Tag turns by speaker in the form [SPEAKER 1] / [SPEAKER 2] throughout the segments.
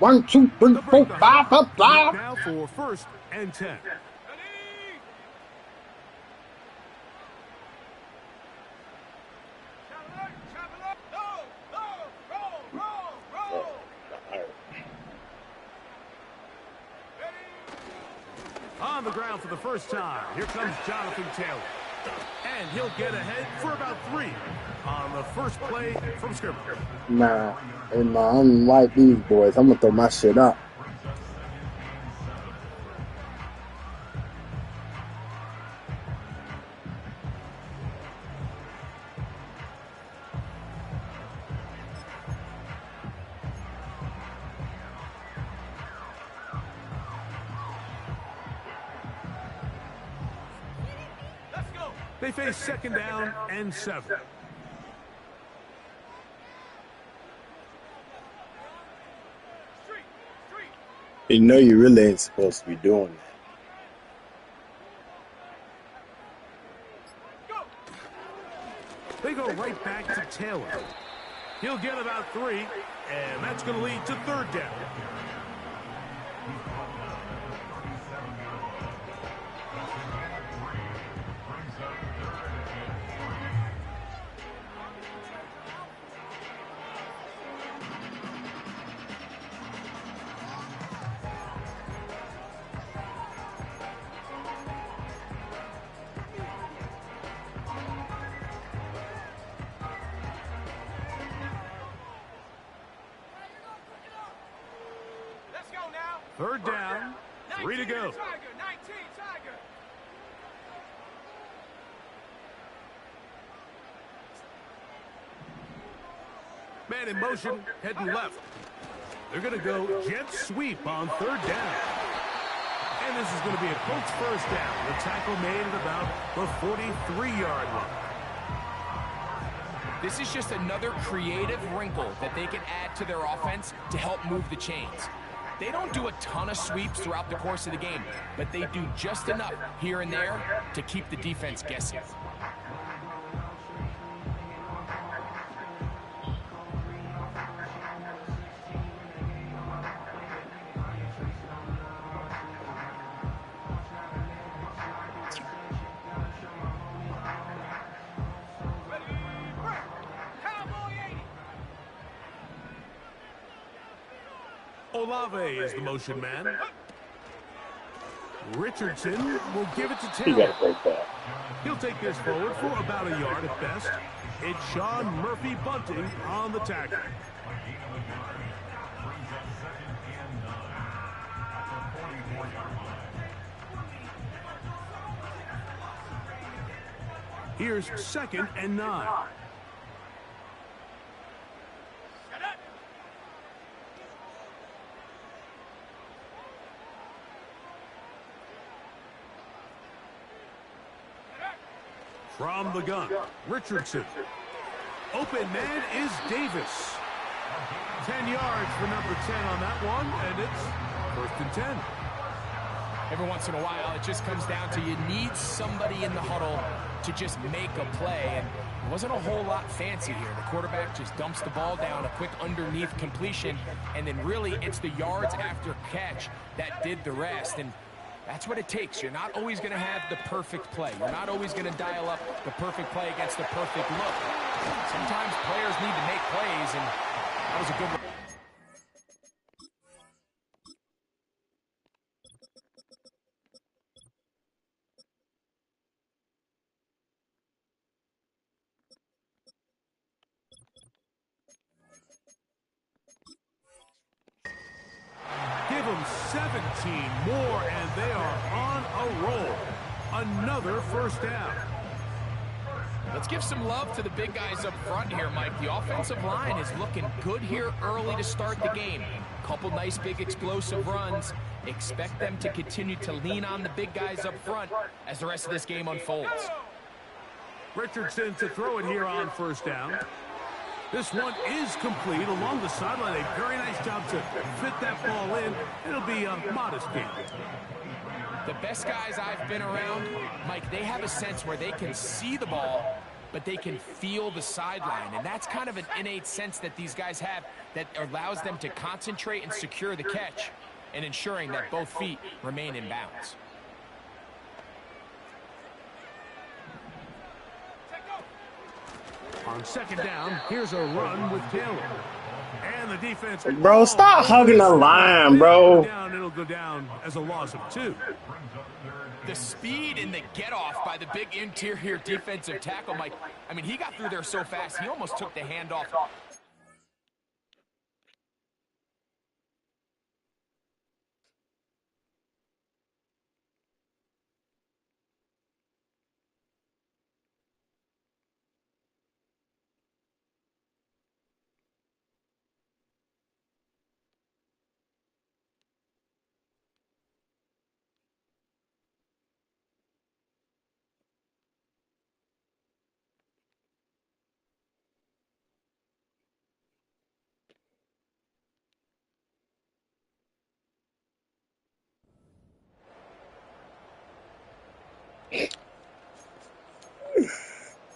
[SPEAKER 1] 1, 2, 3,
[SPEAKER 2] The
[SPEAKER 1] 4, 5, up, five.
[SPEAKER 2] now for 1st and 10. On the ground for the first time, here comes Jonathan Taylor. And he'll get ahead for about 3 on the first play from scrimmage.
[SPEAKER 1] Nah, hey, man, I don't like these boys. I'm going to throw my shit up.
[SPEAKER 2] They face 2nd down and 7.
[SPEAKER 1] You know you really ain't supposed to be doing
[SPEAKER 2] that. They go right back to Taylor. He'll get about 3, and that's going to lead to 3rd down. Third down, 3 to go. Man in motion, heading left. They're going to go jet sweep on 3rd down. And this is going to be a Colts 1st down. The tackle made at about the 43-yard line.
[SPEAKER 3] This is just another creative wrinkle that they can add to their offense to help move the chains. They don't do a ton of sweeps throughout the course of the game, but they do just enough here and there to keep the defense guessing.
[SPEAKER 2] Olave is the motion man. Richardson will give it to Taylor. He'll take this forward for about a yard at best. It's Sean Murphy Bunting on the tackle. Here's 2nd and 9. From the gun, Richardson. Open man is Davis. 10 yards for number 10 on that one, and it's 1st and 10.
[SPEAKER 3] Every once in a while, it just comes down to you need somebody in the huddle to just make a play. And it wasn't a whole lot fancy here. The quarterback just dumps the ball down, a quick underneath completion, and then really it's the yards after catch that did the rest. And that's what it takes. You're not always going to have the perfect play. You're not always going to dial up the perfect play against the perfect look. Sometimes players need to make plays, and that was a good one.
[SPEAKER 2] Give them 17 more, and they are on a roll. Another 1st down.
[SPEAKER 3] Let's give some love to the big guys up front here, Mike. The offensive line is looking good here early to start the game. Couple nice big explosive runs. Expect them to continue to lean on the big guys up front as the rest of this game unfolds.
[SPEAKER 2] Richardson to throw it here on 1st down. This one is complete along the sideline. A very nice job to fit that ball in. It'll be a modest gain.
[SPEAKER 3] The best guys I've been around, Mike, they have a sense where they can see the ball but they can feel the sideline. And that's kind of an innate sense that these guys have that allows them to concentrate and secure the catch and ensuring that both feet remain in bounds.
[SPEAKER 2] On second down, here's a run with Taylor. And the defense...
[SPEAKER 1] Bro, stop hugging the line, bro.
[SPEAKER 2] It'll go down as a loss of 2.
[SPEAKER 3] The speed and the get-off by the big interior defensive tackle, Mike. I mean, he got through there so fast, he almost took the handoff.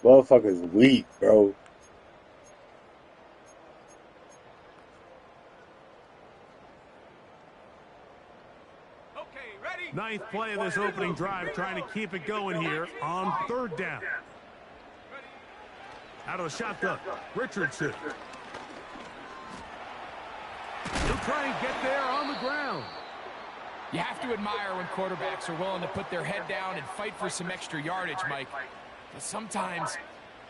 [SPEAKER 1] Motherfucker's weak, bro.
[SPEAKER 2] Ninth play of this opening drive, trying to keep it going here on third down. Out of the shotgun, Richardson. He'll try and get there on the ground.
[SPEAKER 3] You have to admire when quarterbacks are willing to put their head down and fight for some extra yardage, Mike. But sometimes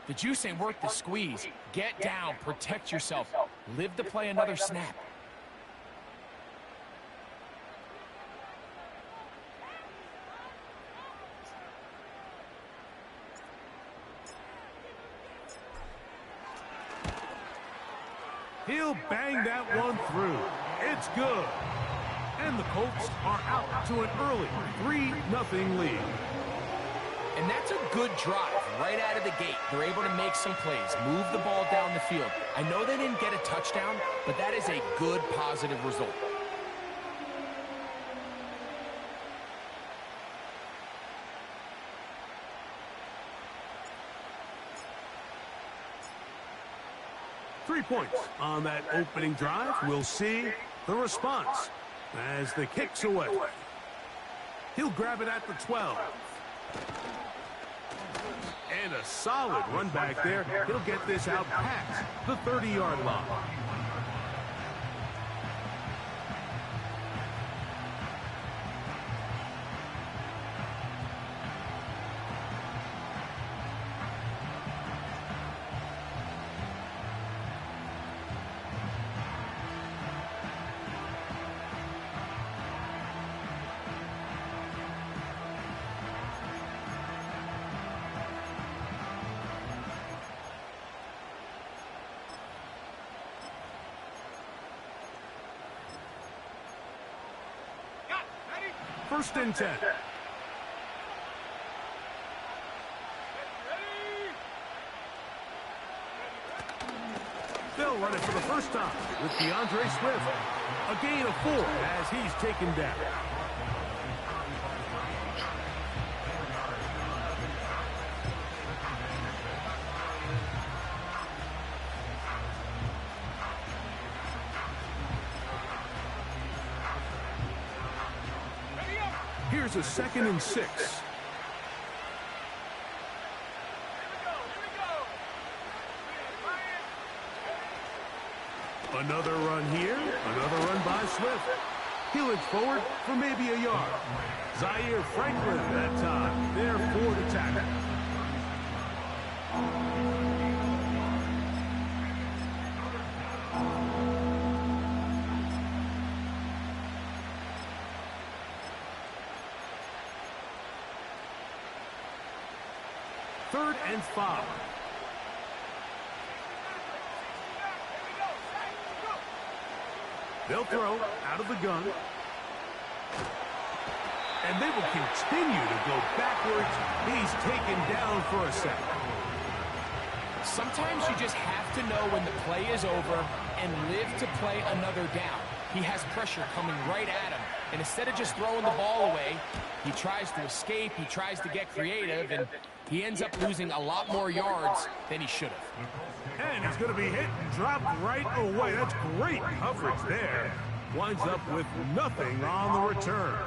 [SPEAKER 3] the juice ain't worth the squeeze. Get down, protect yourself, live to play another snap.
[SPEAKER 2] He'll bang that one through. It's good. And the Colts are out to an early 3-0 lead.
[SPEAKER 3] And that's a good drive right out of the gate. They're able to make some plays, move the ball down the field. I know they didn't get a touchdown, but that is a good, positive result.
[SPEAKER 2] Three points on that opening drive. We'll see the response as the kick's away. He'll grab it at the 12. And a solid run back there. He'll get this out past the 30-yard line. First and 10. They'll run it for the first time with DeAndre Swift. A gain of 4 as he's taken down. Here's a 2nd and 6. Another run here, another run by Swift. He looks forward for maybe a yard. Zaire Franklin that time, there for the tackle. Third and 5. They'll throw out of the gun. And they will continue to go backwards. He's taken down for a sack.
[SPEAKER 3] Sometimes you just have to know when the play is over and live to play another down. He has pressure coming right at him. And instead of just throwing the ball away, he tries to escape, he tries to get creative, and He ends up losing a lot more yards than he should have.
[SPEAKER 2] And he's going to be hit and dropped right away. That's great coverage there. Winds up with nothing on the return.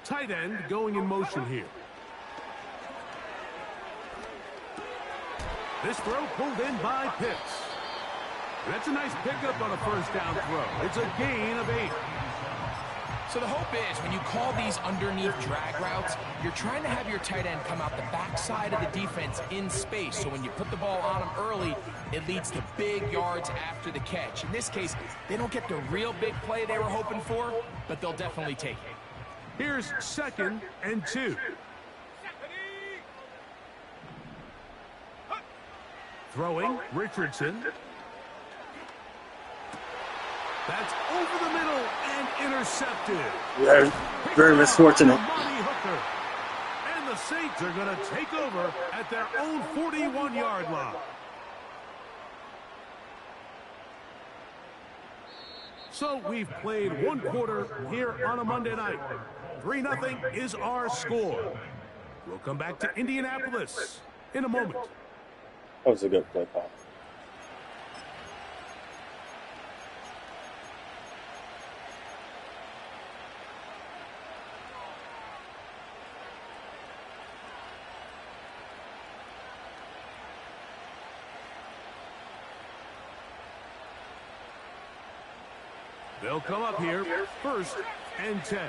[SPEAKER 2] Tight end going in motion here. This throw pulled in by Pitts. That's a nice pickup on a first down throw. It's a gain of 8.
[SPEAKER 3] So the hope is when you call these underneath drag routes, you're trying to have your tight end come out the backside of the defense in space. So when you put the ball on him early, it leads to big yards after the catch. In this case, they don't get the real big play they were hoping for, but they'll definitely take it.
[SPEAKER 2] Here's 2nd and 2. Throwing, Richardson. That's over the middle and intercepted.
[SPEAKER 1] Yeah, very misfortunate.
[SPEAKER 2] And the Saints are going to take over at their own 41-yard line. So we've played one quarter here on a Monday night. 3-0 is our score. We'll come back to Indianapolis in a moment.
[SPEAKER 1] That was a good play call.
[SPEAKER 2] They'll come up here, 1st and 10.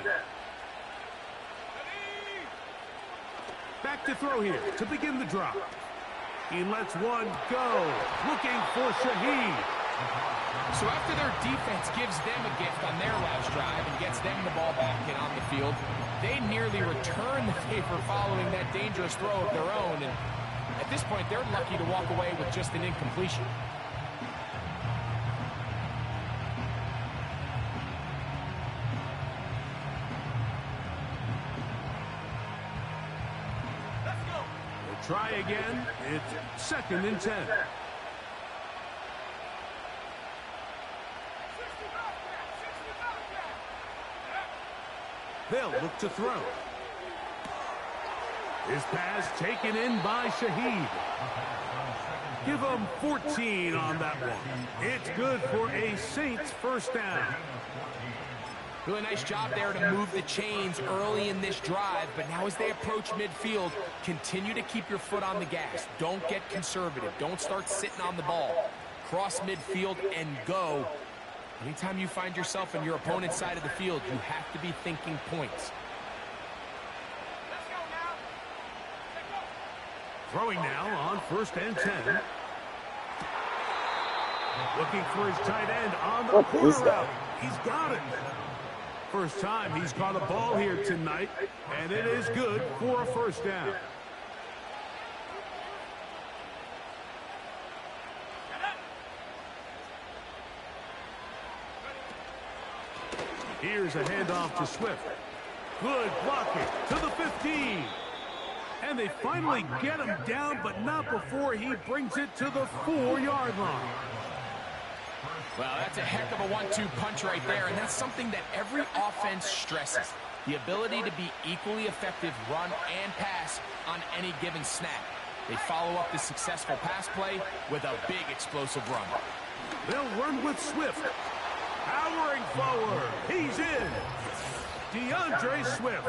[SPEAKER 2] Back to throw here to begin the drop. He lets one go, looking for Shaheed.
[SPEAKER 3] So after their defense gives them a gift on their last drive and gets them the ball back and on the field, they nearly return the favor following that dangerous throw of their own. And at this point, they're lucky to walk away with just an incompletion.
[SPEAKER 2] Try again. It's 2nd and 10. They'll look to throw. His pass taken in by Shaheed. Give him 14 on that one. It's good for a Saints first down.
[SPEAKER 3] Really nice job there to move the chains early in this drive, but now as they approach midfield, continue to keep your foot on the gas. Don't get conservative. Don't start sitting on the ball. Cross midfield and go. Anytime you find yourself on your opponent's side of the field, you have to be thinking points.
[SPEAKER 2] Throwing now on 1st and 10. Looking for his tight end on the corner route. He's got it. First time he's caught a ball here tonight, and it is good for a first down. Here's a handoff to Swift. Good blocking to the 15. And they finally get him down, but not before he brings it to the 4-yard line.
[SPEAKER 3] Well, that's a heck of a 1-2 punch right there, and that's something that every offense stresses. The ability to be equally effective run and pass on any given snap. They follow up the successful pass play with a big explosive run.
[SPEAKER 2] They'll run with Swift. Powering forward. He's in. DeAndre Swift.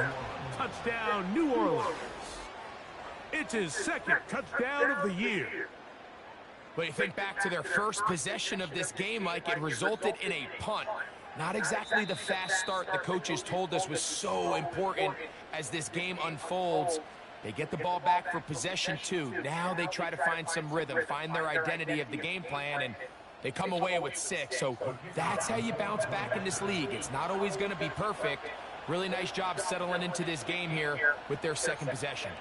[SPEAKER 2] Touchdown, New Orleans. It's his 2nd touchdown of the year.
[SPEAKER 3] But you think back to their first possession of this game, like it resulted in a punt. Not exactly the fast start the coaches told us was so important as this game unfolds. They get the ball back for possession 2. Now they try to find some rhythm, find their identity of the game plan, and they come away with 6. So that's how you bounce back in this league. It's not always going to be perfect. Really nice job settling into this game here with their 2nd possession.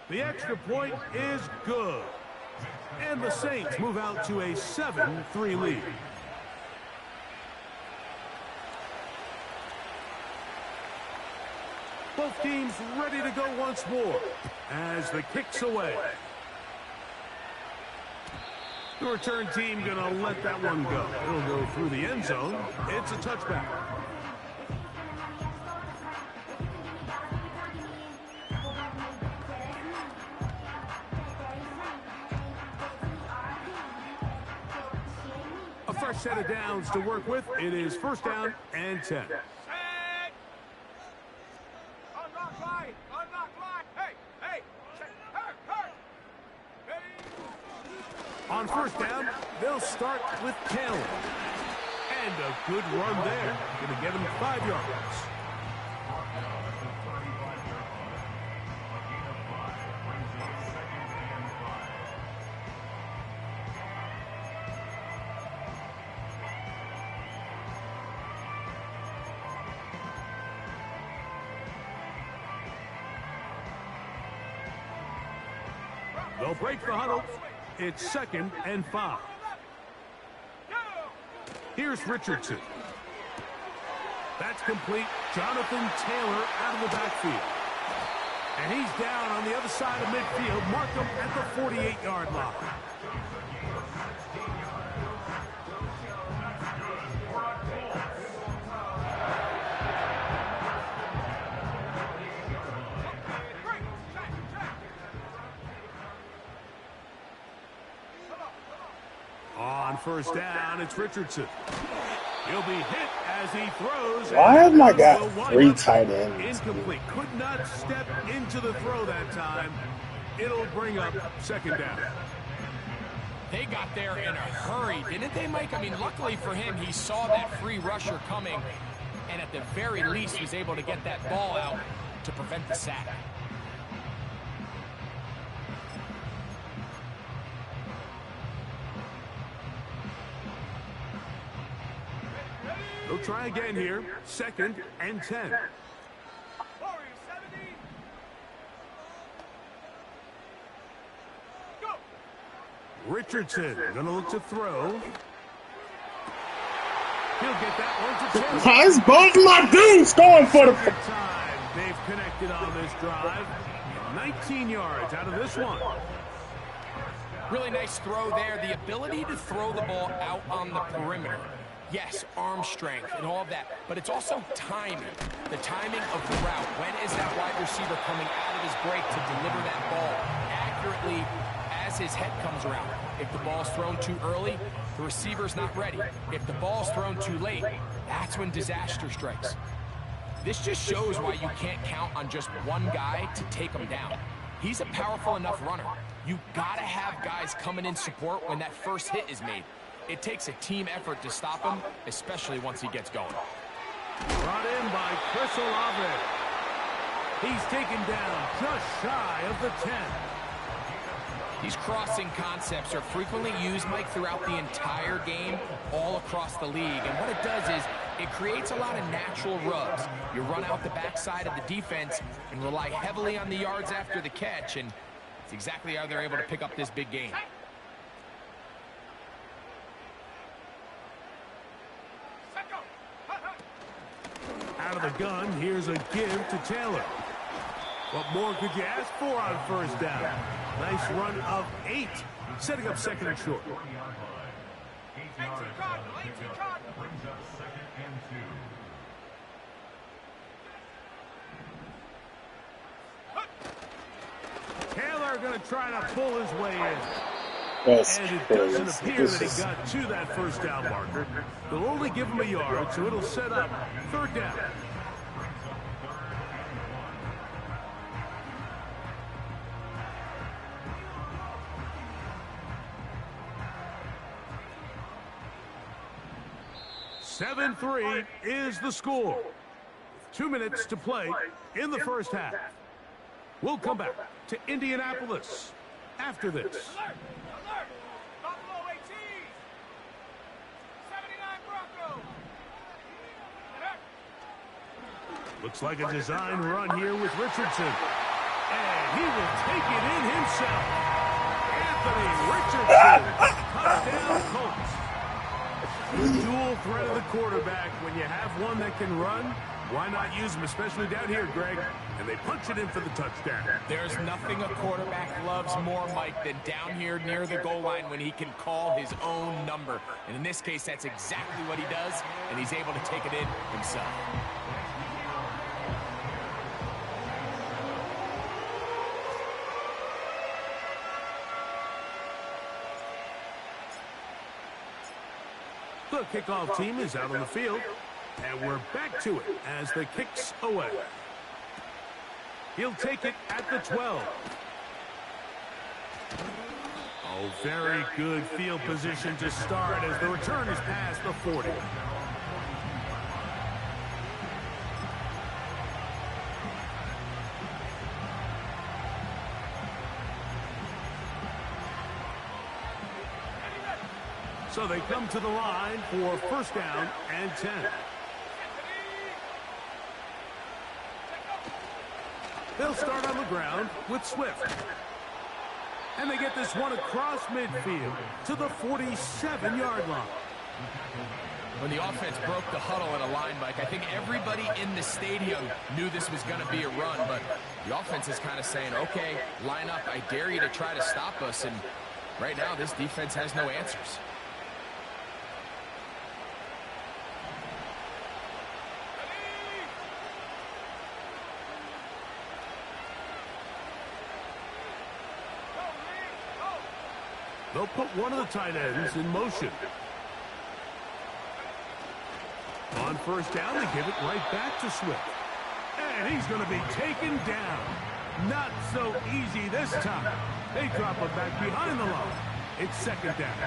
[SPEAKER 2] The extra point is good. And the Saints move out to a 7-3 lead. Both teams ready to go once more as the kick's away. The return team going to let that one go. It'll go through the end zone. It's a touchback. A fresh set of downs to work with. It is first down and 10. On first down, they'll start with Taylor. And a good run there. Going to get him 5 yards. They'll break the huddle. It's 2nd and 5. Here's Richardson. That's complete. Jonathan Taylor out of the backfield. And he's down on the other side of midfield. Mark him at the 48-yard line. On first down, it's Richardson. He'll be hit as he throws.
[SPEAKER 1] Why have I got 3 tight ends?
[SPEAKER 2] Incomplete. Could not step into the throw that time. It'll bring up 2nd down.
[SPEAKER 3] They got there in a hurry, didn't they, Mike? I mean, luckily for him, he saw that free rusher coming and at the very least was able to get that ball out to prevent the sack.
[SPEAKER 2] They'll try again here. 2nd and 10. Richardson going to look to throw. He'll get that one to Taylor.
[SPEAKER 1] How's both my dudes going for the
[SPEAKER 2] time they've connected on this drive. 19 yards out of this one.
[SPEAKER 3] Really nice throw there. The ability to throw the ball out on the perimeter. Yes, arm strength and all of that, but it's also timing. The timing of the route. When is that wide receiver coming out of his break to deliver that ball accurately as his head comes around? If the ball's thrown too early, the receiver's not ready. If the ball's thrown too late, that's when disaster strikes. This just shows why you can't count on just one guy to take him down. He's a powerful enough runner. You gotta have guys coming in support when that first hit is made. It takes a team effort to stop him, especially once he gets going.
[SPEAKER 2] Brought in by Chris Olave. He's taken down just shy of the 10.
[SPEAKER 3] These crossing concepts are frequently used, Mike, throughout the entire game, all across the league. And what it does is it creates a lot of natural rubs. You run out the backside of the defense and rely heavily on the yards after the catch, and it's exactly how they're able to pick up this big gain.
[SPEAKER 2] Out of the gun, here's a give to Taylor. What more could you ask for on first down? Nice run of 8, setting up 2nd and short. Taylor going to try to pull his way in.
[SPEAKER 1] That's
[SPEAKER 2] and it
[SPEAKER 1] crazy.
[SPEAKER 2] doesn't appear that he got to that first down marker. They'll only give him a yard, so it'll set up 3rd down. (7-3) is the score. 2 minutes to play in the first half. We'll come back to Indianapolis after this. Looks like a design run here with Richardson. And he will take it in himself. Anthony Richardson. Touchdown Colts. The dual threat of the quarterback. When you have one that can run, Why not use them, especially down here, Greg? And they punch it in for the touchdown.
[SPEAKER 3] There's nothing a quarterback loves more, Mike, than down here near the goal line when he can call his own number. And in this case, that's exactly what he does, and he's able to take it in himself.
[SPEAKER 2] The kickoff team is out on the field, and we're back to it as the kick's away. He'll take it at the 12. Oh, very good field position to start as the return is past the 40. So they come to the line for first down and 10. They'll start on the ground with Swift. And they get this one across midfield to the 47-yard line.
[SPEAKER 3] When the offense broke the huddle in a line, Mike, I think everybody in the stadium knew this was going to be a run, but the offense is kind of saying, okay, line up, I dare you to try to stop us, and right now this defense has no answers.
[SPEAKER 2] They'll put one of the tight ends in motion. On first down, they give it right back to Swift. And he's going to be taken down. Not so easy this time. They drop him back behind the line. It's second down.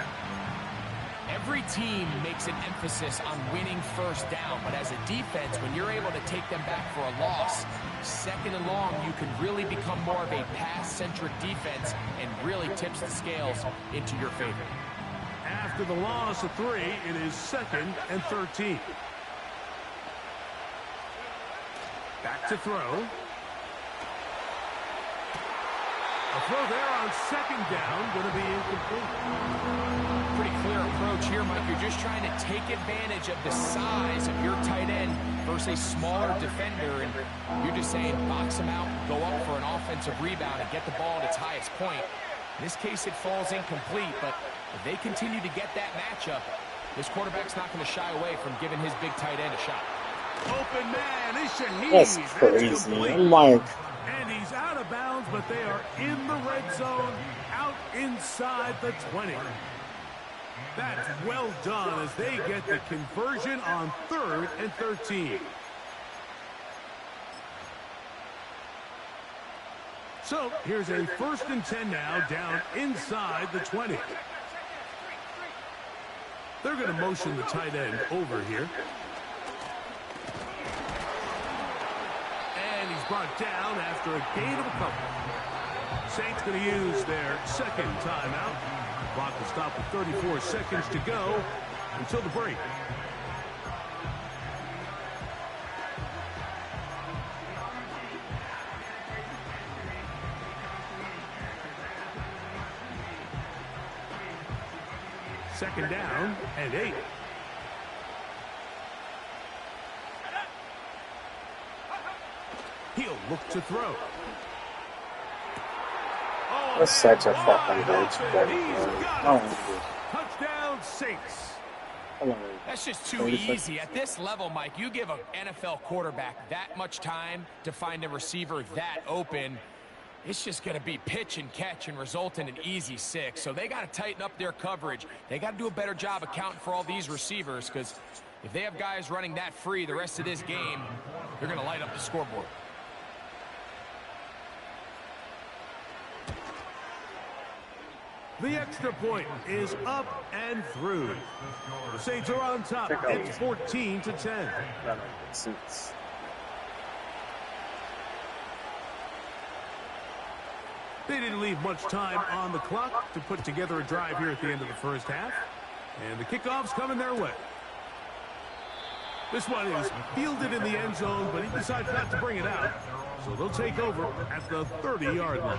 [SPEAKER 3] Every team makes an emphasis on winning first down, but as a defense, when you're able to take them back for a loss, second and long, you can really become more of a pass-centric defense and really tips the scales into your favor.
[SPEAKER 2] After the loss of 3, it is second and 13. Back to throw. A throw there on second down, going to be incomplete.
[SPEAKER 3] Pretty clear approach here, Mike. You're just trying to take advantage of the size of your tight end versus a smaller defender, and you're just saying box him out, go up for an offensive rebound, and get the ball at its highest point. In this case, it falls incomplete, but if they continue to get that matchup, this quarterback's not going to shy away from giving his big tight end a shot.
[SPEAKER 2] Open man, it's Shaheed.
[SPEAKER 1] That's crazy. I'm like,
[SPEAKER 2] and he's out of bounds, but they are in the red zone, out inside the 20. That's well done as they get the conversion on 3rd and 13. So here's a 1st and 10 now, down inside the 20. They're going to motion the tight end over here. And he's brought down after a gain of a couple. Saints going to use their second timeout. Clock will stop with 34 seconds to go until the break. Second down and 8. He'll look to throw.
[SPEAKER 1] that's such a fucking bitch.
[SPEAKER 2] Touchdown, Saints.
[SPEAKER 3] That's just too easy. At this level, Mike, you give an NFL quarterback that much time to find a receiver that open, it's just going to be pitch and catch and result in an easy 6. So they got to tighten up their coverage. They got to do a better job accounting for all these receivers, because if they have guys running that free the rest of this game, they're going to light up the scoreboard.
[SPEAKER 2] The extra point is up and through. The Saints are on top. It's 14-10.
[SPEAKER 1] That makes sense.
[SPEAKER 2] They didn't leave much time on the clock to put together a drive here at the end of the first half. And the kickoff's coming their way. This one is fielded in the end zone, but he decides not to bring it out. So they'll take over at the 30-yard line.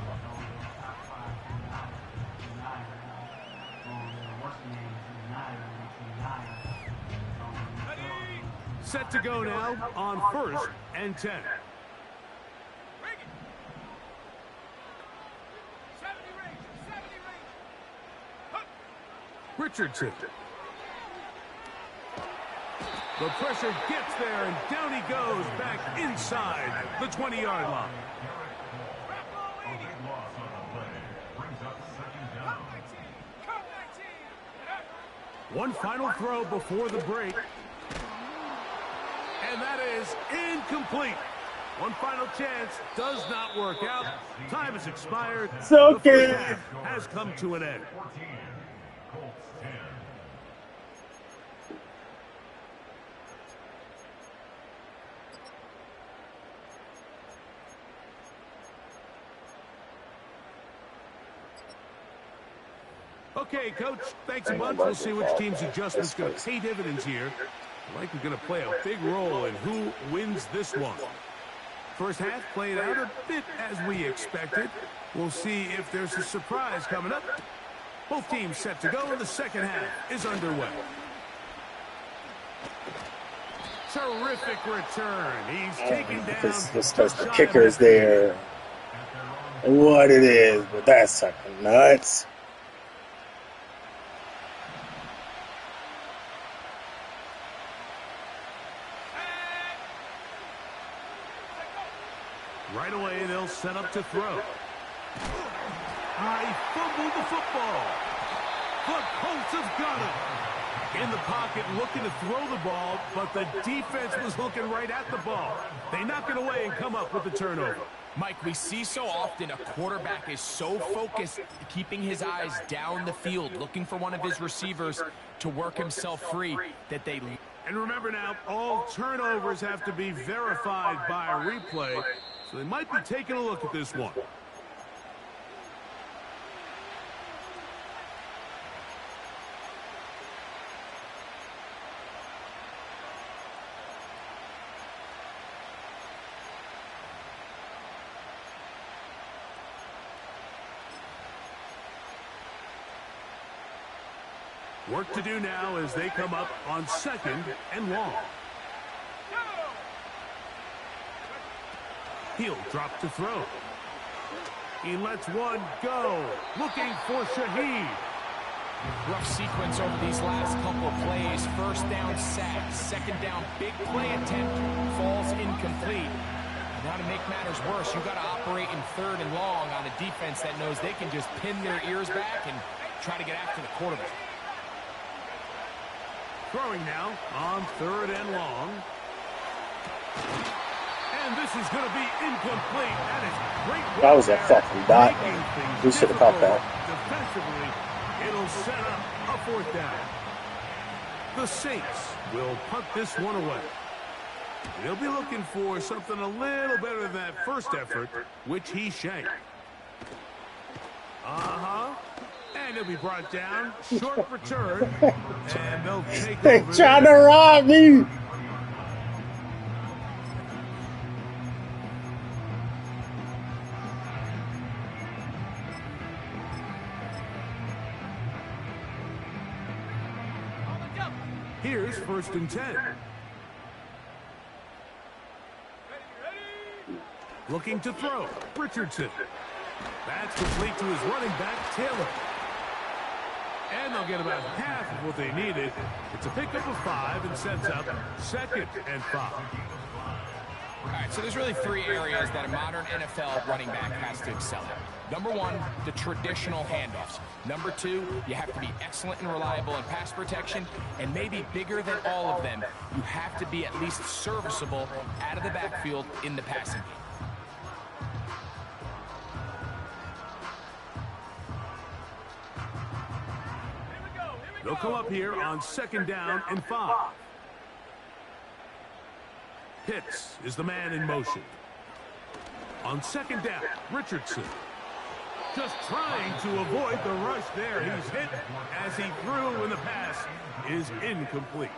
[SPEAKER 2] Set to go now on 1st and 10. Richardson. The pressure gets there, and down he goes back inside the 20-yard line. One final throw before the break. And that is incomplete. One final chance does not work out. Time has expired.
[SPEAKER 1] So
[SPEAKER 2] the first half has come to an end. Okay, Coach, thanks a bunch. We'll see which team's adjustment's going to pay dividends here. Likely going to play a big role in who wins this one. First half played out a bit as we expected. We'll see if there's a surprise coming up. Both teams set to go, and the second half is underway. Terrific return. He's taken down.
[SPEAKER 1] Because the kicker is there. What it is, but that's fucking nuts.
[SPEAKER 2] Right away, they'll set up to throw. He fumbled the football. The Colts have got it. In the pocket, looking to throw the ball, but the defense was looking right at the ball. They knock it away and come up with the turnover.
[SPEAKER 3] Mike, we see so often a quarterback is so focused, keeping his eyes down the field, looking for one of his receivers to work himself free, that they...
[SPEAKER 2] And remember now, all turnovers have to be verified by a replay, so they might be taking a look at this one. Work to do now as they come up on 2nd and long. He'll drop to throw. He lets one go. Looking for Shaheed.
[SPEAKER 3] Rough sequence over these last couple of plays. First down sack. Second down big play attempt. Falls incomplete. And now to make matters worse, you've got to operate in 3rd and long on a defense that knows they can just pin their ears back and try to get after the quarterback.
[SPEAKER 2] Throwing now on 3rd and long. And this is going to be incomplete. That is great.
[SPEAKER 1] That was a fucking dot. We should have caught that.
[SPEAKER 2] Defensively, it'll set up a 4th down. The Saints will punt this one away. They'll be looking for something a little better than that first effort, which he shanked. And he'll be brought down. Short return. And they'll take
[SPEAKER 1] They
[SPEAKER 2] over.
[SPEAKER 1] trying to rob me.
[SPEAKER 2] Here's 1st and 10. Looking to throw. Richardson. That's complete to his running back, Taylor. And they'll get about half of what they needed. It's a pickup of 5 and sets up 2nd and 5.
[SPEAKER 3] All right, so there's really 3 areas that a modern NFL running back has to excel at. Number 1, the traditional handoffs. Number 2, you have to be excellent and reliable in pass protection. And maybe bigger than all of them, you have to be at least serviceable out of the backfield in the passing game.
[SPEAKER 2] They'll come up here on 2nd down and 5. Pitts is the man in motion. On 2nd down, Richardson. Just trying to avoid the rush there. He's hit as he threw, and the pass is incomplete.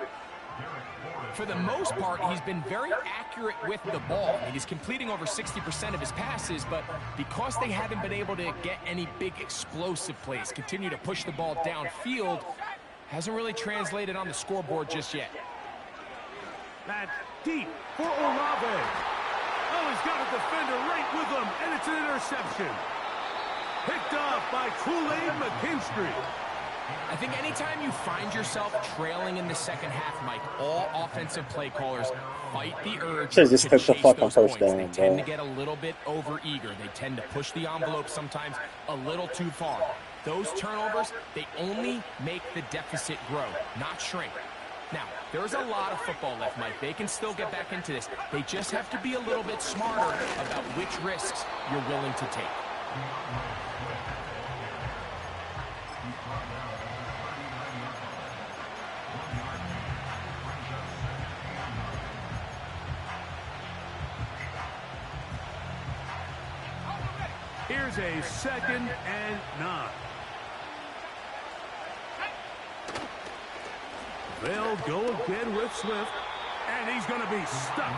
[SPEAKER 3] For the most part, he's been very accurate with the ball. He's completing over 60% of his passes, but because they haven't been able to get any big explosive plays, continue to push the ball downfield, hasn't really translated on the scoreboard just yet.
[SPEAKER 2] That's deep for Olave. Oh, he's got a defender right with him, and it's an interception. Picked off by Kool-Aid McKinstry.
[SPEAKER 3] I think anytime you find yourself trailing in the second half, Mike, all offensive play callers fight the urge to
[SPEAKER 1] just picked the
[SPEAKER 3] chase
[SPEAKER 1] fucking
[SPEAKER 3] those
[SPEAKER 1] first
[SPEAKER 3] points.
[SPEAKER 1] down,
[SPEAKER 3] They tend
[SPEAKER 1] bro.
[SPEAKER 3] to get a little bit overeager. They tend to push the envelope sometimes a little too far. Those turnovers, they only make the deficit grow, not shrink. Now, there's a lot of football left, Mike. They can still get back into this. They just have to be a little bit smarter about which risks you're willing to take.
[SPEAKER 2] Here's a 2nd and 9. They'll go again with Swift, and he's going to be stuck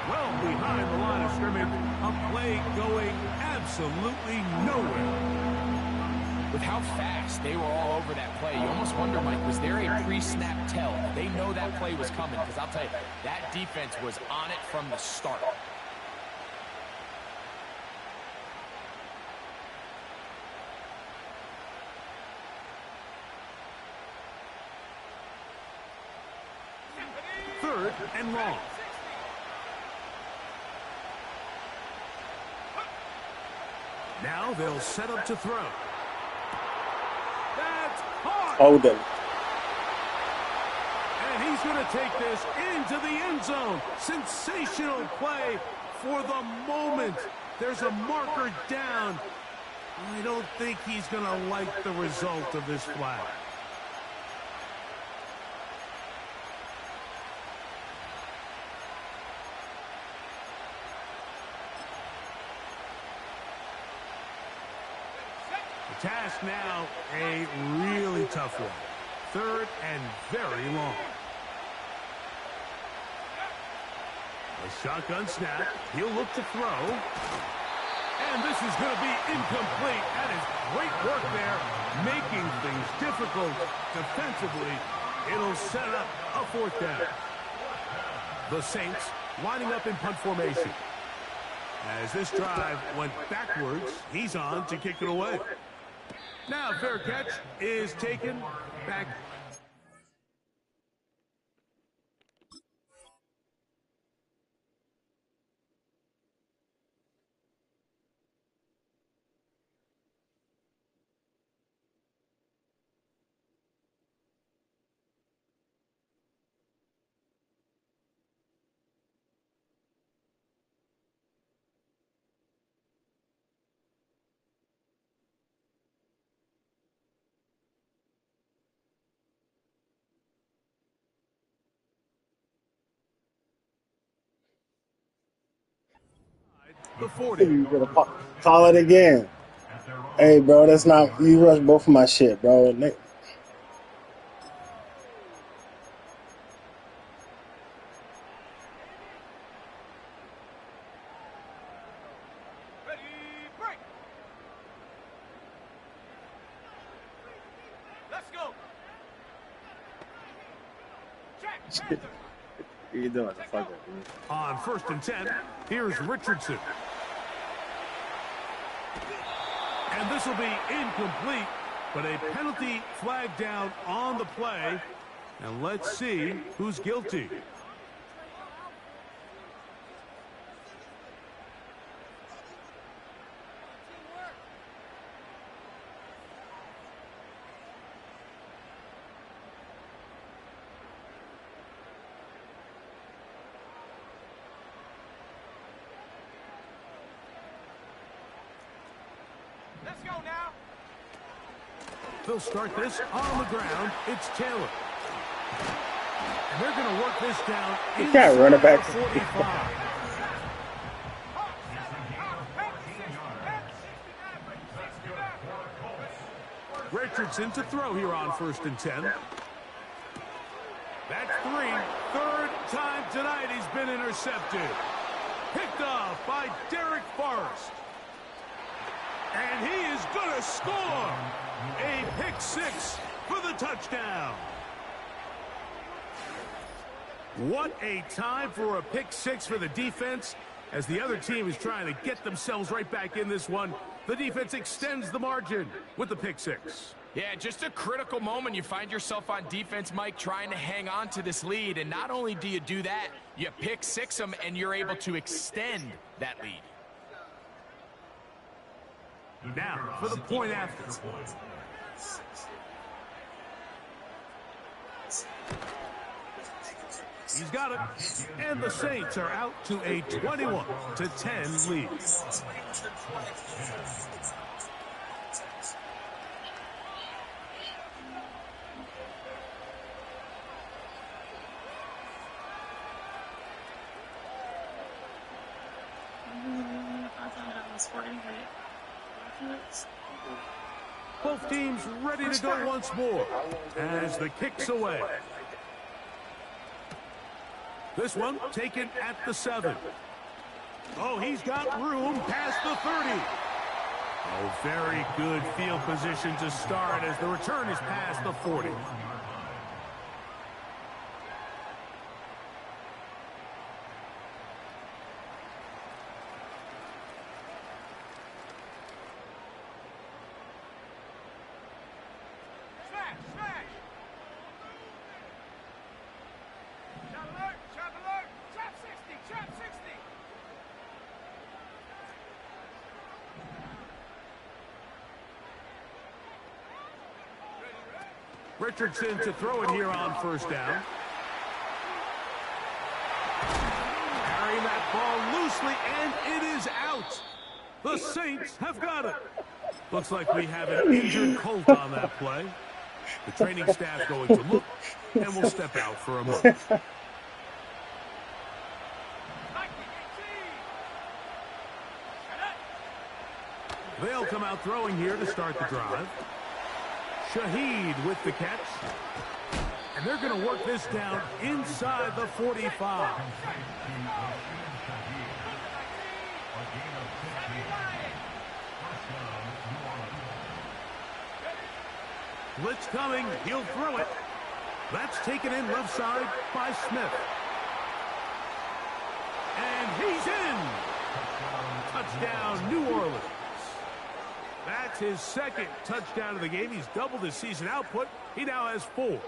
[SPEAKER 2] well behind the line of scrimmage. A play going absolutely nowhere.
[SPEAKER 3] With how fast they were all over that play, you almost wonder, Mike, was there a pre-snap tell? Did they know that play was coming? Because I'll tell you, that defense was on it from the start.
[SPEAKER 2] Third and long. Now they'll set up to throw. That's hard.
[SPEAKER 1] Hold them.
[SPEAKER 2] And he's going to take this into the end zone. Sensational play for the moment. There's a marker down. I don't think he's going to like the result of this flag. Task now a really tough one. Third and very long. A shotgun snap. He'll look to throw. And this is going to be incomplete. That is great work there, making things difficult defensively. It'll set up a 4th down. The Saints lining up in punt formation. As this drive went backwards, he's on to kick it away. Now, fair catch is taken back. The 40.
[SPEAKER 1] You gonna call it again? Hey, bro, that's not. You rush both of my shit, bro. What are you doing?
[SPEAKER 2] On 1st and 10, here's Richardson. And this will be incomplete, but a penalty flag down on the play. And let's see who's guilty.
[SPEAKER 3] Let's go now.
[SPEAKER 2] They'll start this on the ground. It's Taylor. And they're going to work this down.
[SPEAKER 1] You can't run it back.
[SPEAKER 2] 45. Richardson to throw here on 1st and 10. That's 3. 3rd time tonight he's been intercepted. Picked off by Derek Forrest. And he is going to score a pick 6 for the touchdown. What a time for a pick six for the defense. As the other team is trying to get themselves right back in this one, the defense extends the margin with the pick six.
[SPEAKER 3] Yeah, just a critical moment. You find yourself on defense, Mike, trying to hang on to this lead. And not only do you do that, you pick six them, and you're able to extend that lead.
[SPEAKER 2] Now, for the point after. He's got it. And the Saints are out to a 21-10 lead. Both teams ready to go once more as the kick's away. This one taken at the 7. Oh, he's got room past the 30. Oh, very good field position to start as the return is past the 40. Richardson to throw it here on first down. Carrying that ball loosely, and it is out. The Saints have got it. Looks like we have an injured Colt on that play. The training staff going to look, and will step out for a moment. They'll come out throwing here to start the drive. Shaheed with the catch. And they're going to work this down inside the 45. Blitz coming. He'll throw it. That's taken in left side by Smith. And he's in. Touchdown, New Orleans. That's his second touchdown of the game. He's doubled his season output. He now has 4.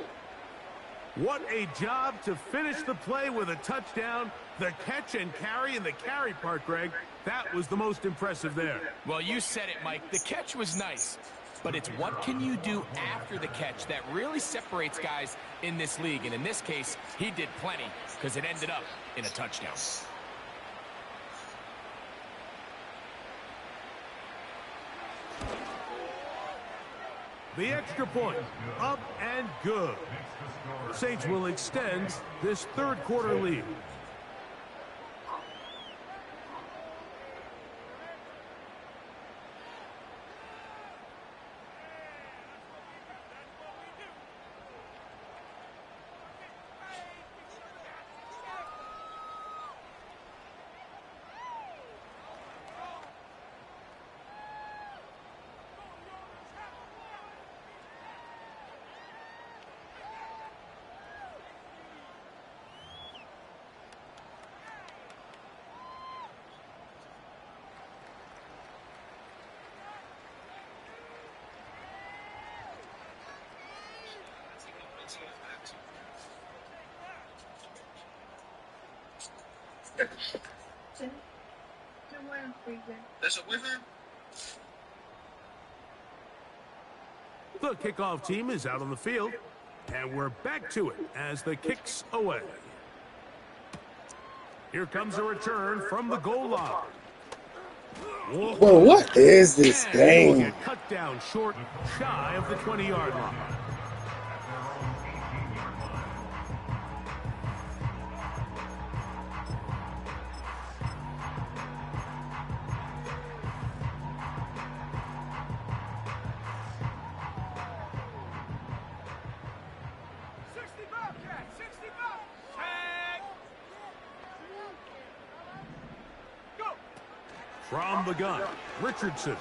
[SPEAKER 2] What a job to finish the play with a touchdown. The catch and carry, and the carry part, Greg, that was the most impressive there.
[SPEAKER 3] Well, you said it, Mike. The catch was nice, but it's what can you do after the catch that really separates guys in this league. And in this case, he did plenty because it ended up in a touchdown.
[SPEAKER 2] The extra point, up and good. Saints will extend this third quarter lead. The kickoff team is out on the field, and we're back to it as the kick's away. Here comes a return from the goal line.
[SPEAKER 1] Whoa, what is this
[SPEAKER 2] We'll
[SPEAKER 1] game?
[SPEAKER 2] get cut down short, shy of the 20-yard line. From the gun, Richardson.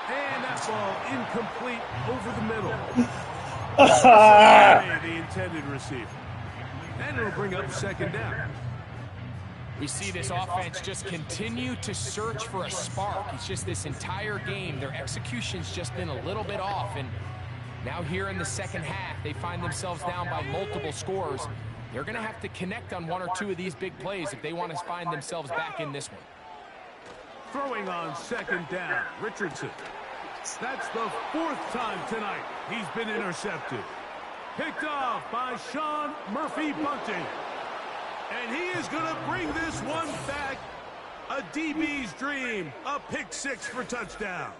[SPEAKER 2] And that ball incomplete over the middle. The intended receiver. And it'll bring up second down.
[SPEAKER 3] We see this offense just continue to search for a spark. It's just this entire game, their execution's just been a little bit off. And now here in the second half, they find themselves down by multiple scores. They're going to have to connect on one or two of these big plays if they want to find themselves back in this one.
[SPEAKER 2] Throwing on second down, Richardson. That's the 4th time tonight he's been intercepted. Picked off by Sean Murphy-Bunting. And he is going to bring this one back. A DB's dream. A pick 6 for touchdown.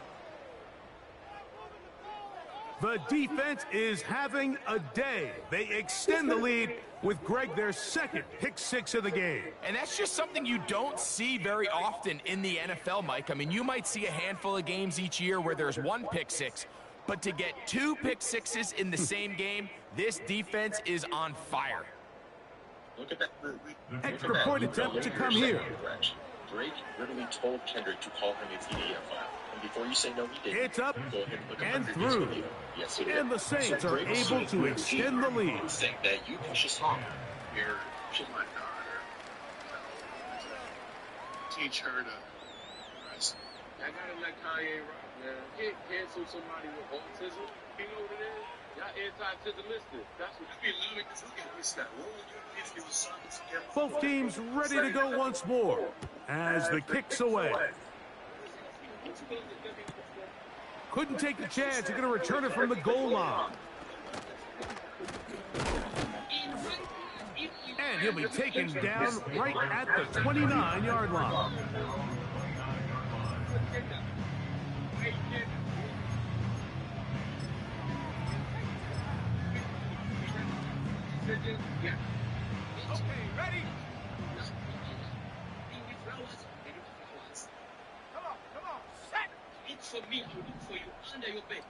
[SPEAKER 2] The defense is having a day. They extend the lead with Greg their 2nd pick 6 of the game.
[SPEAKER 3] And that's just something you don't see very often in the NFL, Mike. I mean, you might see a handful of games each year where there's 1 pick 6. But to get 2 pick 6s in the same game, this defense is on fire.
[SPEAKER 4] Look at that.
[SPEAKER 2] Extra point attempt to come here.
[SPEAKER 4] Drake literally told Kendrick to call him a PDF file. And before you say no, he did.
[SPEAKER 2] It's up
[SPEAKER 4] Go ahead and look
[SPEAKER 2] and
[SPEAKER 4] up
[SPEAKER 2] through.
[SPEAKER 4] Yes, he did.
[SPEAKER 2] And the Saints are able to extend the lead.
[SPEAKER 4] You think that you can just she's my daughter. Teach her to.
[SPEAKER 5] I gotta let Kanye rock, man. Can't cancel somebody with autism. You know what it is? Y'all anti-autistic. That's what you love. Because look at this. That if it was science,
[SPEAKER 2] Both teams ready to go once more as the kick's away. Couldn't take the chance. They're going to return it from the goal line. And he'll be taken down right at the 29-yard line.
[SPEAKER 5] Okay, ready? Come on, set!
[SPEAKER 6] It's for me, I will look for you under your bed.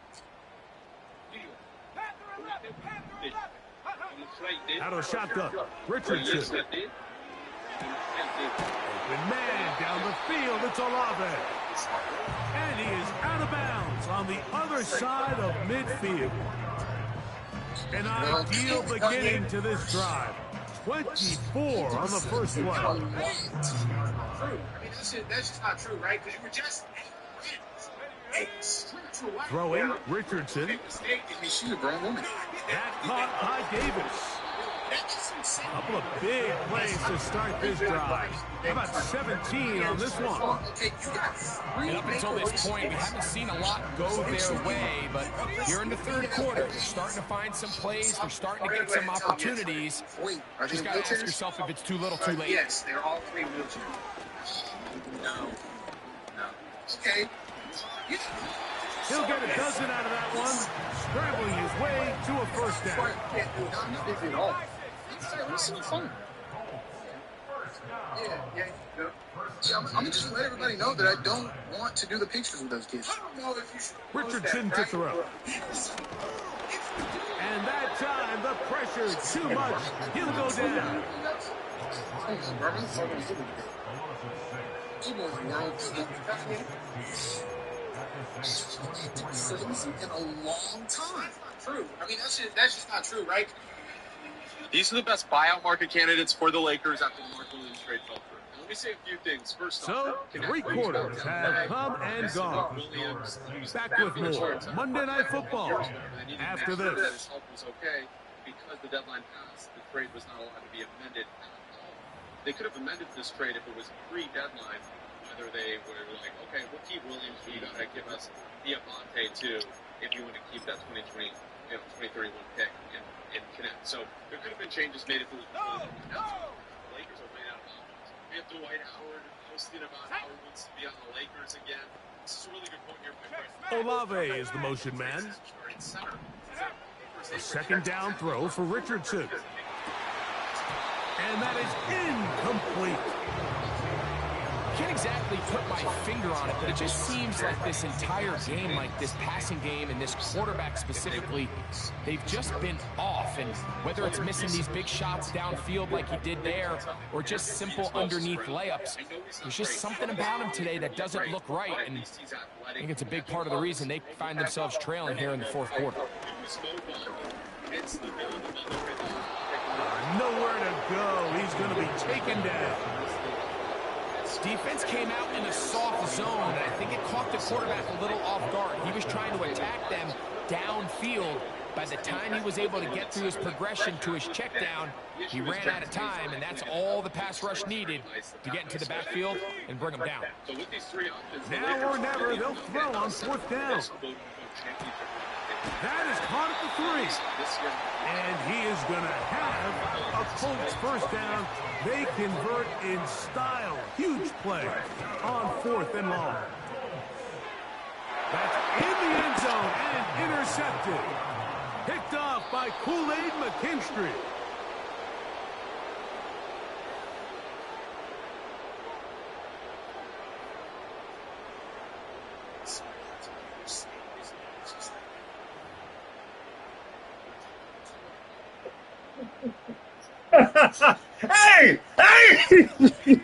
[SPEAKER 2] Out of shotgun, Richardson. Open man down the field, it's Olave. And he is out of bounds on the other side of midfield. An ideal beginning to this drive. 24 on the first play.
[SPEAKER 5] I mean, that's just not true, right? Because you were just
[SPEAKER 2] throwing, Richardson. That caught by Davis. A couple of big plays to start this drive. How about 17 on this one?
[SPEAKER 3] And up until this point, we haven't seen a lot go their way, but here in the third quarter, they're starting to find some plays. They're starting to get some opportunities. Just got to ask yourself if it's too little, too late.
[SPEAKER 5] Yes, they're all 3 wheelchairs. No. Okay.
[SPEAKER 2] He'll get a dozen out of that one, scrambling his way to a first down.
[SPEAKER 5] I'm just let everybody know that I don't want to do the pictures with those kids.
[SPEAKER 2] Richardson to throw. And that time, the pressure too much. He'll go down.
[SPEAKER 5] In a long time. True. I mean, that's just not true, right?
[SPEAKER 7] These are the best buyout market candidates for the Lakers after the Mark Williams trade fell through. Let me say a few things. First
[SPEAKER 2] so, 3 quarters have come and gone. Back with more Monday Night Football after this.
[SPEAKER 7] Was okay because the deadline passed. The trade was not allowed to be amended. They could have amended this trade if it was pre-deadline. Whether they were like, okay, we'll keep Williams, but you gotta give us Diamante too if you want to keep that 2031 pick and connect. So there could have been changes made if it was. The Lakers are way out of options. We have Dwight Howard posting about how he wants to be on the Lakers again. This is a really good point here.
[SPEAKER 2] Olave is the motion man. A second down throw for Richardson. And that is incomplete.
[SPEAKER 3] Can't exactly put my finger on it, but it just seems like this entire game, like this passing game and this quarterback specifically, they've just been off. And whether it's missing these big shots downfield like he did there, or just simple underneath layups, there's just something about him today that doesn't look right. And I think it's a big part of the reason they find themselves trailing here in the fourth quarter.
[SPEAKER 2] Nowhere to go. He's going to be taken down.
[SPEAKER 3] Defense came out in a soft zone, and I think it caught the quarterback a little off guard. He was trying to attack them downfield. By the time he was able to get through his progression to his check down, he ran out of time, and that's all the pass rush needed to get into the backfield and bring him down.
[SPEAKER 2] Now or never, they'll throw on fourth down. That is caught at the 3. And he is going to have a Colts first down. They convert in style. Huge play on 4th and long. That's in the end zone and intercepted. Picked off by Kool-Aid McKinstry.
[SPEAKER 1] Hey! Hey!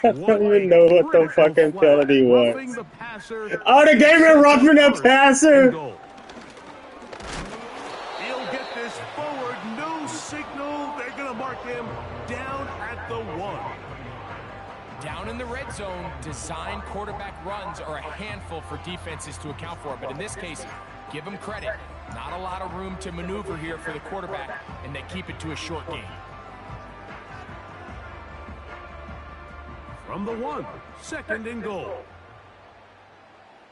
[SPEAKER 1] I don't even know what the fucking penalty was. Oh, they gave him roughing the passer!
[SPEAKER 2] He'll get this forward, no signal. They're going to mark him down at the 1.
[SPEAKER 3] Down in the red zone, design quarterback runs are a handful for defenses to account for. But in this case, give them credit. Not a lot of room to maneuver here for the quarterback, and they keep it to a short game.
[SPEAKER 2] From the 1, 2nd and goal.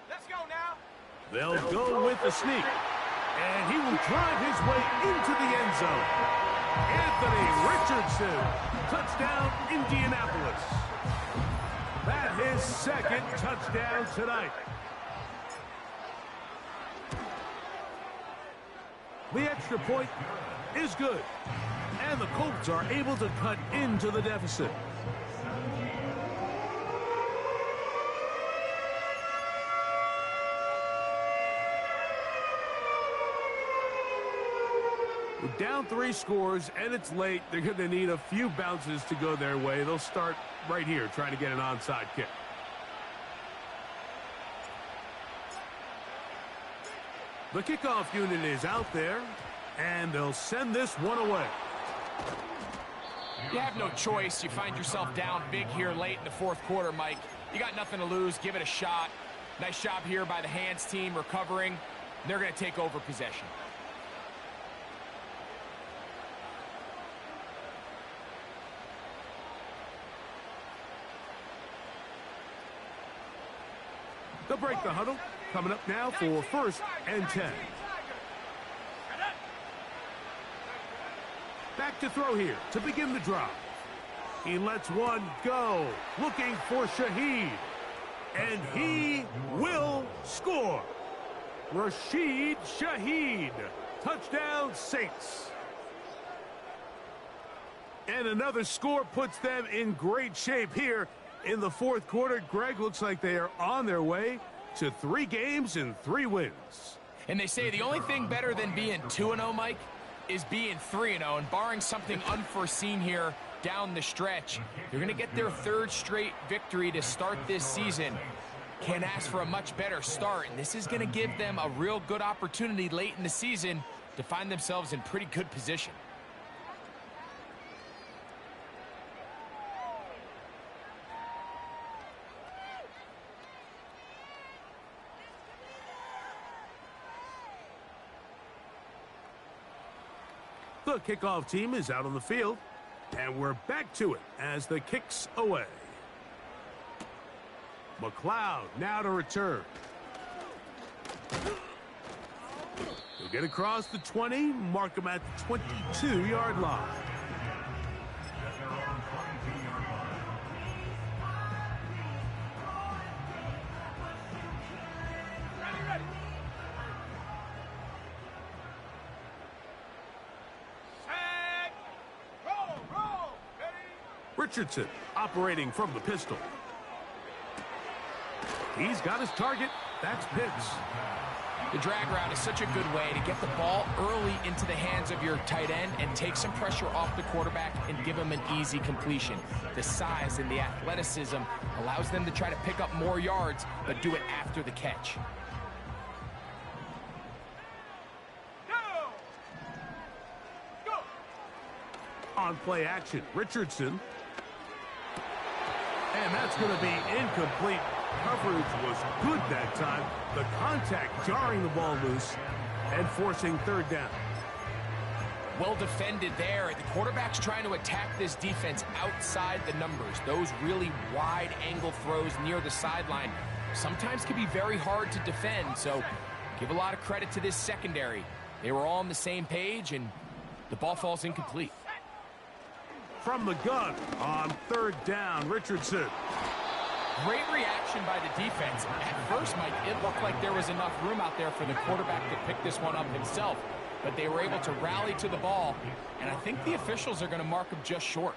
[SPEAKER 3] Let's go now.
[SPEAKER 2] They'll go with the sneak. And he will drive his way into the end zone. Anthony Richardson. Touchdown, Indianapolis. That's his 2nd touchdown tonight. The extra point is good. And the Colts are able to cut into the deficit. Down 3 scores, and it's late. They're going to need a few bounces to go their way. They'll start right here trying to get an onside kick. The kickoff unit is out there, and they'll send this one away.
[SPEAKER 3] You have no choice. You find yourself down big here late in the fourth quarter, Mike. You got nothing to lose. Give it a shot. Nice job here by the hands team recovering. They're going to take over possession.
[SPEAKER 2] They'll break the huddle. Coming up now for 1st and 10. Back to throw here to begin the drive. He lets one go. Looking for Shaheed. And he will score. Rashid Shaheed. Touchdown, Saints. And another score puts them in great shape here in the fourth quarter. Greg, looks like they are on their way to 3 games and 3 wins.
[SPEAKER 3] And they say the only thing better than being 2-0, Mike, is being 3-0. And barring something unforeseen here down the stretch, you're going to get their 3rd straight victory to start this season. Can't ask for a much better start. And this is going to give them a real good opportunity late in the season to find themselves in pretty good position.
[SPEAKER 2] The kickoff team is out on the field, and we're back to it as the kick's away. McLeod now to return. They get across the 20, mark them at the 22-yard line. Richardson operating from the pistol. He's got his target. That's Pitts.
[SPEAKER 3] The drag route is such a good way to get the ball early into the hands of your tight end and take some pressure off the quarterback and give him an easy completion. The size and the athleticism allows them to try to pick up more yards, but do it after the catch.
[SPEAKER 2] On play action, Richardson. And that's going to be incomplete. Coverage was good that time. The contact jarring the ball loose and forcing third down.
[SPEAKER 3] Well defended there. The quarterback's trying to attack this defense outside the numbers. Those really wide angle throws near the sideline sometimes can be very hard to defend. So give a lot of credit to this secondary. They were all on the same page and the ball falls incomplete.
[SPEAKER 2] From the gun on third down, Richardson.
[SPEAKER 3] Great reaction by the defense. At first, Mike, it looked like there was enough room out there for the quarterback to pick this one up himself, but they were able to rally to the ball, and I think the officials are going to mark him just short.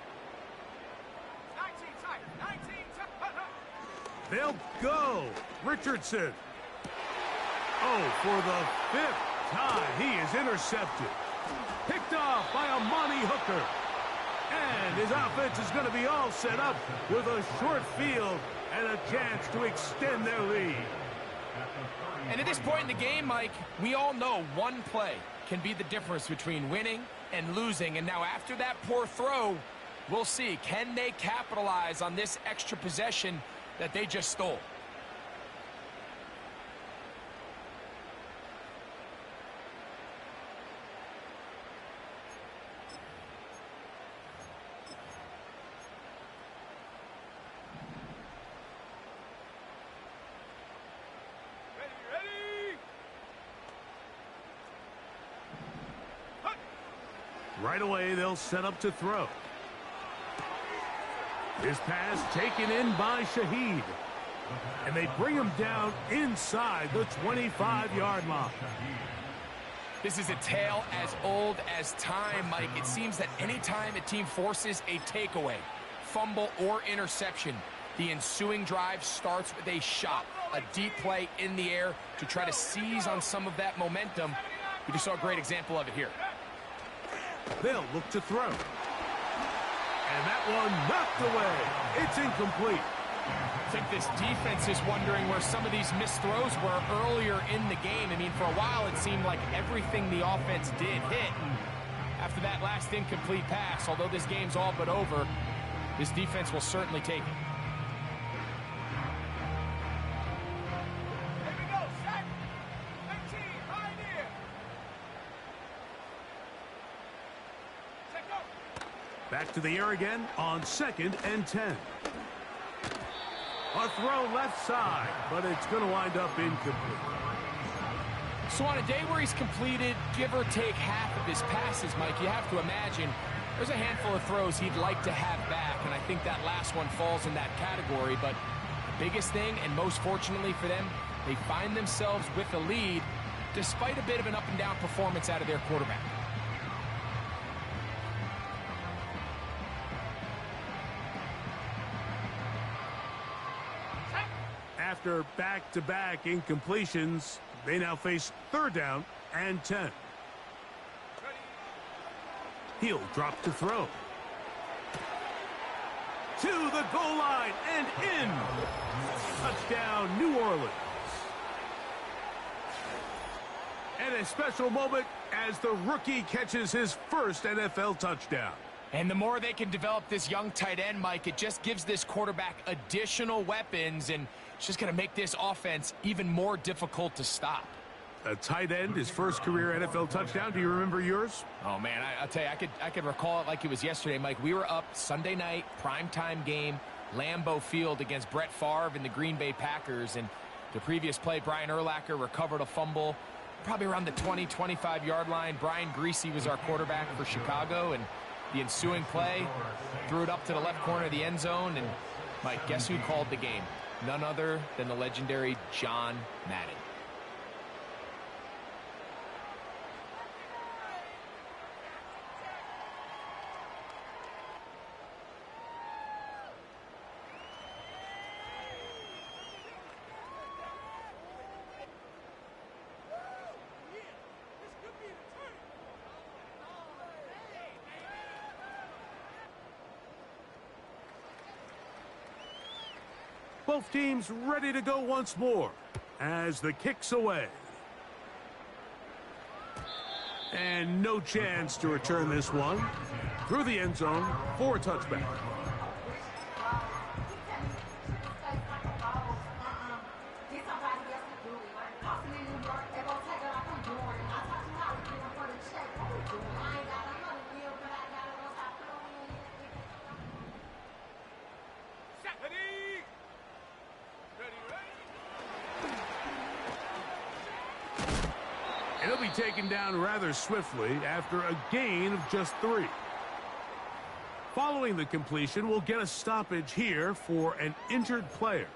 [SPEAKER 2] They'll go. Richardson. Oh, for the 5th time, he is intercepted. Picked off by Amani Hooker. And his offense is going to be all set up with a short field and a chance to extend their lead.
[SPEAKER 3] And at this point in the game, Mike, we all know one play can be the difference between winning and losing. And now after that poor throw, we'll see, can they capitalize on this extra possession that they just stole?
[SPEAKER 2] Right away, they'll set up to throw. His pass taken in by Shaheed. And they bring him down inside the 25-yard line.
[SPEAKER 3] This is a tale as old as time, Mike. It seems that anytime a team forces a takeaway, fumble, or interception, the ensuing drive starts with a shot, a deep play in the air to try to seize on some of that momentum. We just saw a great example of it here.
[SPEAKER 2] They'll look to throw. And that one knocked away. It's incomplete.
[SPEAKER 3] I think this defense is wondering where some of these missed throws were earlier in the game. I mean, for a while it seemed like everything the offense did hit. And after that last incomplete pass, although this game's all but over, this defense will certainly take it.
[SPEAKER 2] Back to the air again on 2nd and 10. A throw left side, but it's going to wind up incomplete.
[SPEAKER 3] So on a day where he's completed, give or take half of his passes, Mike, you have to imagine there's a handful of throws he'd like to have back, and I think that last one falls in that category. But the biggest thing, and most fortunately for them, they find themselves with a lead despite a bit of an up-and-down performance out of their quarterback.
[SPEAKER 2] After back-to-back incompletions, they now face 3rd down and 10. He'll drop to throw. To the goal line and in. Touchdown, New Orleans. And a special moment as the rookie catches his first NFL touchdown.
[SPEAKER 3] And the more they can develop this young tight end, Mike, it just gives this quarterback additional weapons, and it's just going to make this offense even more difficult to stop.
[SPEAKER 2] A tight end, his first career NFL touchdown. Do you remember yours?
[SPEAKER 3] Oh, man, I'll tell you, I could recall it like it was yesterday, Mike. We were up Sunday night, primetime game, Lambeau Field against Brett Favre and the Green Bay Packers. And the previous play, Brian Urlacher recovered a fumble. probably around the 20, 25-yard line. Brian Griese was our quarterback for Chicago, and the ensuing play, threw it up to the left corner of the end zone, and Mike, guess who called the game? None other than the legendary John Madden.
[SPEAKER 2] Both teams ready to go once more as the kick's away. And no chance to return this one through the end zone for a touchback. He'll be taken down rather swiftly after a gain of just 3. Following the completion, we'll get a stoppage here for an injured player.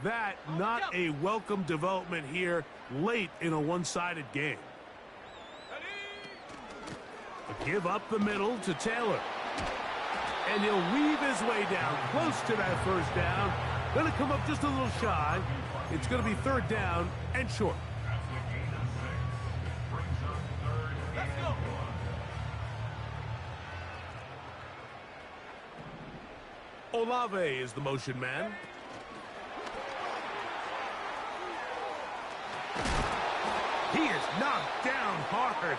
[SPEAKER 2] That not a welcome development here late in a one-sided game. A give up the middle to Taylor. And he'll weave his way down close to that first down. Going to come up just a little shy. It's going to be 3rd down and short. Olave is the motion man. He is knocked down hard.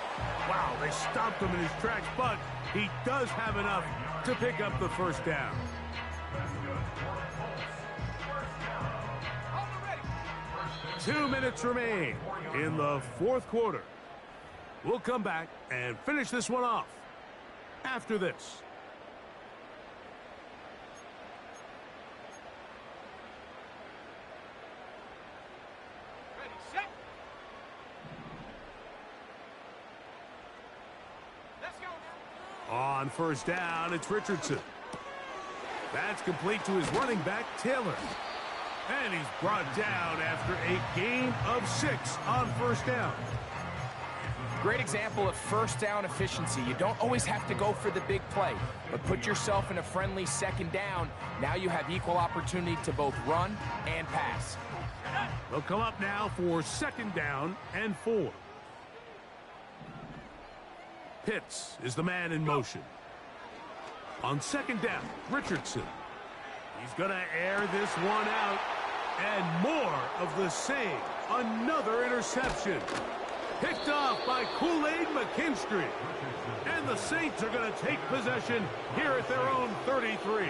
[SPEAKER 2] Wow, they stopped him in his tracks, but he does have enough to pick up the first down. Two minutes remain in the 4th quarter. We'll come back and finish this one off after this. On first down, it's Richardson. That's complete to his running back, Taylor. And he's brought down after a gain of 6 on first down.
[SPEAKER 3] Great example of first down efficiency. You don't always have to go for the big play, but put yourself in a friendly 2nd down. Now you have equal opportunity to both run and pass.
[SPEAKER 2] They'll come up now for 2nd down and 4. Pitts is the man in motion. On 2nd down, Richardson. He's going to air this one out. And more of the same. Another interception. Picked off by Kool-Aid McKinstry. And the Saints are going to take possession here at their own 33.